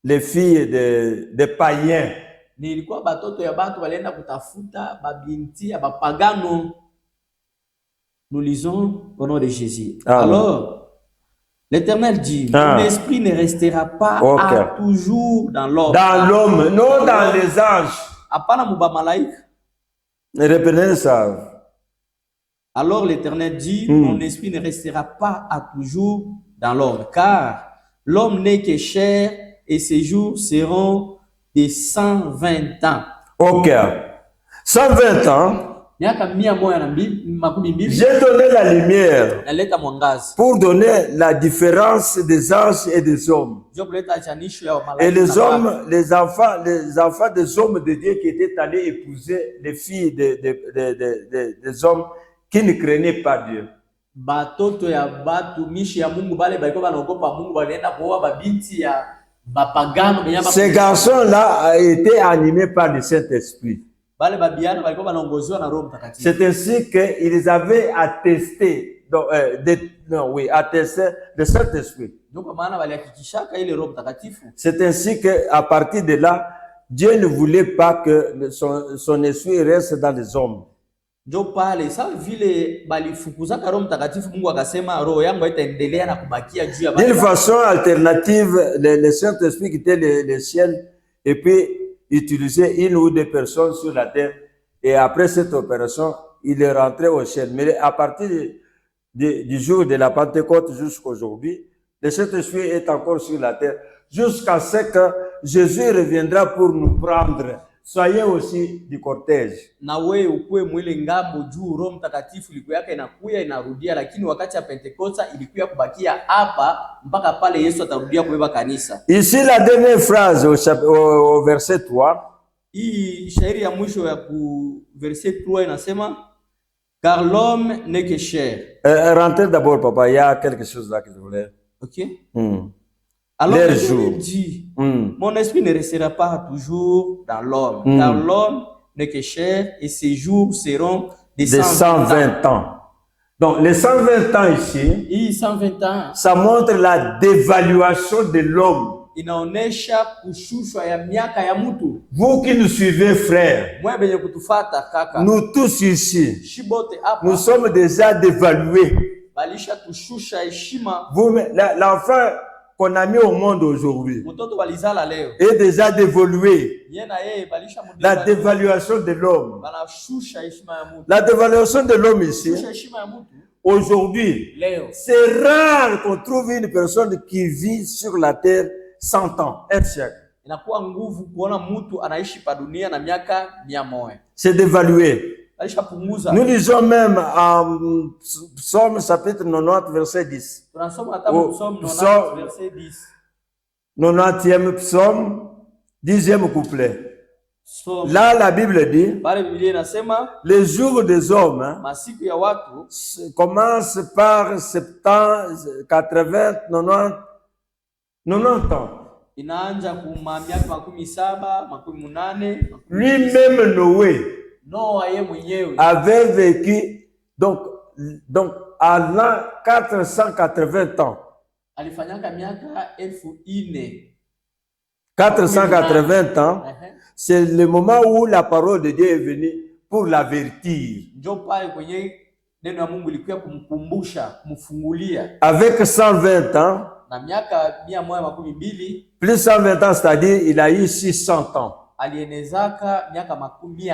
les filles des païens. Nilikuwa batoto ya batu walienda kutafuta babinti ya bapagano. Nous lisons au nom de Jésus. Alors, l'Éternel dit, mon esprit ne restera pas à toujours dans l'homme. Dans l'homme, non dans les anges. Apana muba malaika. Reprenez ça. Alors l'Éternel dit, mon esprit ne restera pas à toujours dans l'homme, car l'homme n'est que chair et ses jours seront de 120 ans. Ok. 120 ans. J'ai donné la lumière pour donner la différence des anges et des hommes. Et les hommes, les enfants des hommes de Dieu qui étaient allés épouser les filles des hommes qui ne craignaient pas Dieu. Ces garçons-là ont été animés par le Saint-Esprit. C'est ainsi qu'ils avaient attesté, attesté le Saint-Esprit. C'est ainsi qu'à partir de là, Dieu ne voulait pas que son esprit reste dans les hommes. D'une façon alternative, le Saint-Esprit quittait le ciel et puis utilisait une ou deux personnes sur la terre. Et après cette opération, il est rentré au ciel. Mais à partir du jour de la Pentecôte jusqu'à aujourd'hui, le Saint-Esprit est encore sur la terre jusqu'à ce que Jésus reviendra pour nous prendre. Soyez aussi du cortège. Na wewe ukue mwile ngambo juu Roho Mtakatifu ilikuwa yake inakuya inarudia, lakini wakati ya Pentekoste ilikuwa kubakia hapa mpaka pale Yesu atarudia kubeba kanisa. Ici la dernière phrase au verset 3. Hii shairi ya mwisho ya ku verset 3 inasema, Car l'homme n'est que chair. Rentrez d'abord, papa, il y a quelque chose là que je voulais. Ok? Alors, Les le jours. dit, mon esprit ne restera pas toujours dans l'homme, car l'homme n'est que chair et ses jours seront des 120 ans. Donc, les 120 ans ici, Et 120 ans, ça montre la dévaluation de l'homme. inaonesha kushushwa ya miaka ya mtu. Vous qui nous suivez, frères, Mwe benye kutufata kaka, nous tous ici, shibote hapa nous sommes déjà dévalués. balisha tushusha heshima. L'enfant qu'on a mis au monde aujourd'hui Mtoto walizala leo est déjà dévalué. yeye na yeye balisha La dévaluation de l'homme. banashusha heshima ya mtu. La dévaluation de l'homme ici, Shusha heshima ya mtu aujourd'hui, leo. c'est rare qu'on trouve une personne qui vit sur la terre 100 ans, un siècle. Inakuwa nguvu kuona mtu anaishi pa dunia na miaka 100. C'est dévalué. Balisha punguza. Nous lisons même en Psaume chapitre 90, verset 10. Tunasoma hata Psalm 90 verset 10. 90e psaume, 10e couplet. Là, la Bible dit, Pale Biblia inasema les jours des hommes masiku ya watu commencent par 70, 80, 90 ans. inaanza kuma miaka 17, 18. Lui-même, Noé, Noa yeye mwenyewe avait vécu donc à l'an 480 ans. alifanyaka miaka 1400. 480 ans, c'est le moment où la parole de Dieu est venue pour l'avertir. Ndio pale kwenye neno ya Mungu ilikuwa kumkumbusha, kumfungulia. Avec 120 ans, Na miaka 112 plus 120 ans, c'est-à-dire il a eu 600 ans. alienezaka miaka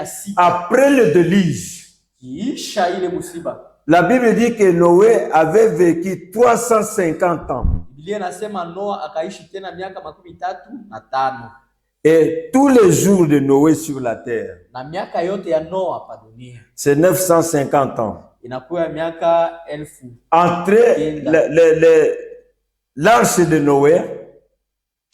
600 Après le déluge, kiisha ile musiba. la Bible dit que Noé avait vécu 350 ans. Biblia inasema Noa akaishi tena miaka 35 Et tous les jours de Noé sur la terre, na miaka yote ya Noa pa dunia c'est 950 ans. inakuwa miaka 1000. Entre l'arche de Noé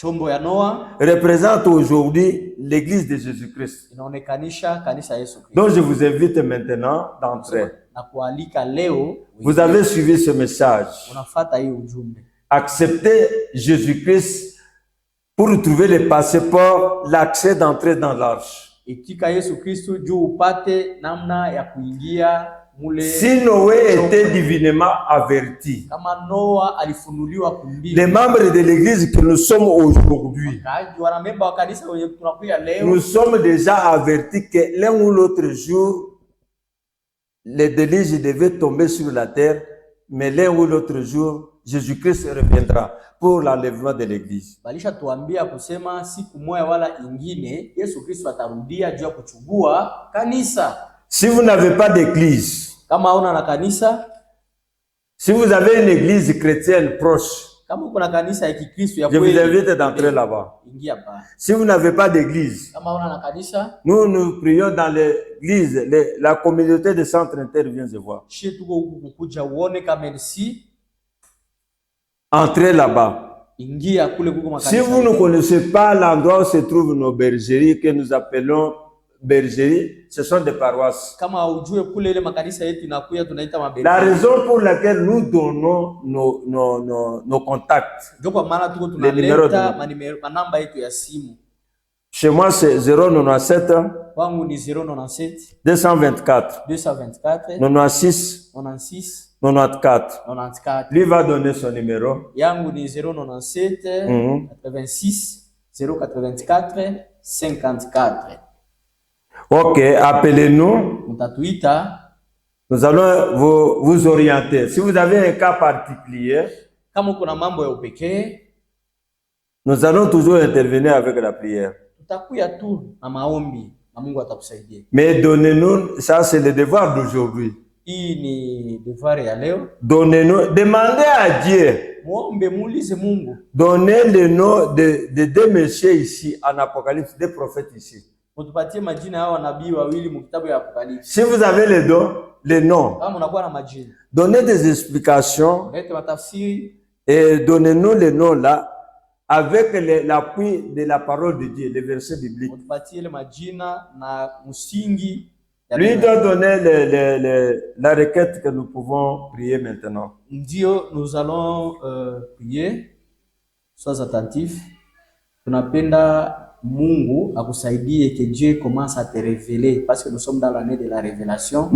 Chombo ya Noa représente aujourd'hui l'église de Jésus-Christ. inaonekanisha kanisa Yesu Kristo. Donc je vous invite maintenant d'entrer. Na kualika leo Vous avez suivi ce message. unafuata hii ujumbe. Acceptez Jésus-Christ pour trouver le passeport, l'accès d'entrer dans l'arche. Itika Yesu Kristo juu upate namna ya kuingia mule. Si Noé était divinement averti, Kama Noa alifunuliwa kumbili, les membres de l'église que nous sommes aujourd'hui, wanamemba wa kanisa wenye tunakuya leo, nous sommes déjà avertis que l'un ou l'autre jour, les déluges devaient tomber sur la terre, mais l'un ou l'autre jour, Jésus-Christ reviendra pour l'enlèvement de l'église. balisha tuambia kusema siku moja wala ingine Yesu Kristo atarudia juu ya kuchugua kanisa. Si vous n'avez pas d'église, Kama hauna na kanisa, si vous avez une église chrétienne proche, kama uko na kanisa ya Kikristo ya je vous kweli, invite d'entrer là-bas. ingia pa. Si vous n'avez pas d'église, Kama hauna na kanisa, nous prions dans l'église, la communauté de Centre Inter vient se voir. shie tuko huku kukuja uone kama MC, Entrez là-bas. ingia kule kuko Si makanisa. vous ne connaissez pas l'endroit où se trouvent nos bergeries, que nous appelons bergeries, ce sont des paroisses. Kama ujue kule ile makanisa yetu inakuya tunaita mabeli. La raison pour laquelle nous donnons nos contacts. Ndio kwa maana tuko Les numéros tunaleta manamba yetu ya simu. Chez moi, c'est 097 Wangu ni 097 224 224 96 96 94. 94. Lui va donner son numéro. Yangu ni 097 86 084 54. Ok, appelez-nous. Mtatuita, Nous allons vous orienter. Si vous avez un cas particulier, kama kuna mambo ya upekee, nous allons toujours intervenir avec la prière. tutakuya tu na maombi na Mungu atakusaidia. Mais donnez-nous, ça c'est le devoir d'aujourd'hui. Hii ni devoir ya leo. Donnez-nous, demandez à Dieu. Muombe, muulize Mungu. Donnez le nom de deux messieurs ici en Apocalypse, des prophètes ici. Mutupatie majina ya nabii wawili mu kitabu ya Apocalypse. Si vous avez les noms, Kama unakuwa na majina, donnez des explications lete matafsiri et donnez-nous les noms là avec l'appui de la parole de Dieu, les versets bibliques. mutupatie ile majina na msingi Lui doit donner la requête que nous pouvons prier maintenant. Ndio, nous allons prier. Sois attentif. Tunapenda Mungu akusaidie, que Dieu commence à te révéler, parce que nous sommes dans l'année de la révélation,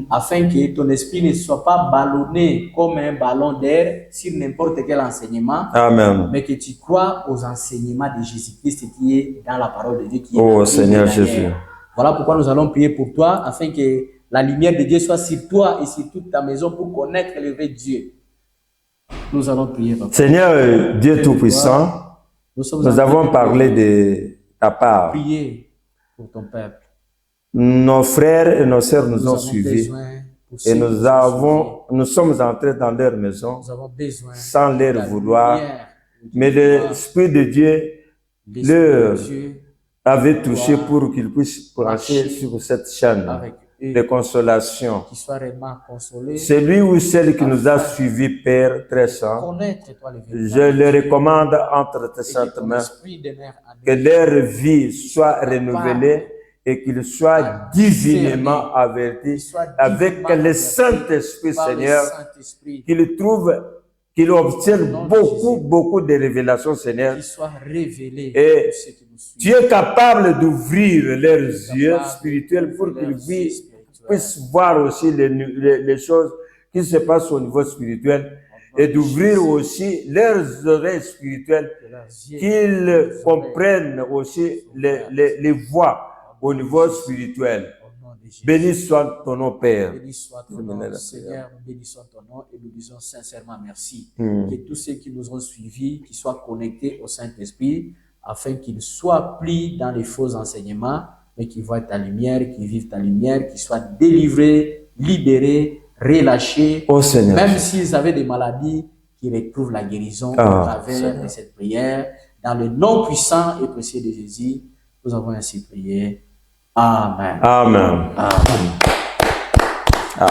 afin que ton esprit ne soit pas ballonné comme un ballon d'air sur n'importe quel enseignement. Amen. Mais que tu crois aux enseignements de Jésus-Christ qui est dans la parole de Dieu. Qui est oh Seigneur Jésus. Voilà pourquoi nous allons prier pour toi, afin que la lumière de Dieu soit sur toi et sur toute ta maison pour connaître le vrai Dieu. Nous allons prier. Papa. Seigneur Dieu Tout-Puissant, nous avons parlé de ta part. Prier pour ton peuple. Nos frères et nos sœurs nous ont suivis et nous sommes entrés dans leur maison sans leur vouloir, mais l'Esprit de Dieu leur avait touché pour qu'ils puissent brancher sur cette chaîne de consolation. C'est lui ou celle qui nous a suivis, Père très saint. Je le recommande entre tes saintes mains, que leur vie soit renouvelée et qu'ils soient divinement avertis avec le Saint-Esprit, Seigneur, qu'ils obtiennent beaucoup de révélations, Seigneur. Et tu es capable d'ouvrir leurs yeux spirituels pour qu'ils puissent voir aussi les choses qui se passent au niveau spirituel, et d'ouvrir aussi leurs oreilles spirituelles, qu'ils comprennent aussi les voies au niveau spirituel. Béni soit ton nom, Père. Béni soit ton nom, Seigneur. Béni soit ton nom, et nous disons sincèrement merci. Que tous ceux qui nous ont suivis, qui soient connectés au Saint-Esprit, afin qu'ils soient pris dans les faux enseignements, mais qui voient ta lumière, qui vivent ta lumière, qui soient délivrés, libérés, relâchés. Oh Seigneur. Même s'ils avaient des maladies, qui retrouvent la guérison à travers de cette prière. Dans le nom puissant et précieux de Jésus, nous avons ainsi prié. Amen. Amen. Amen. Amen.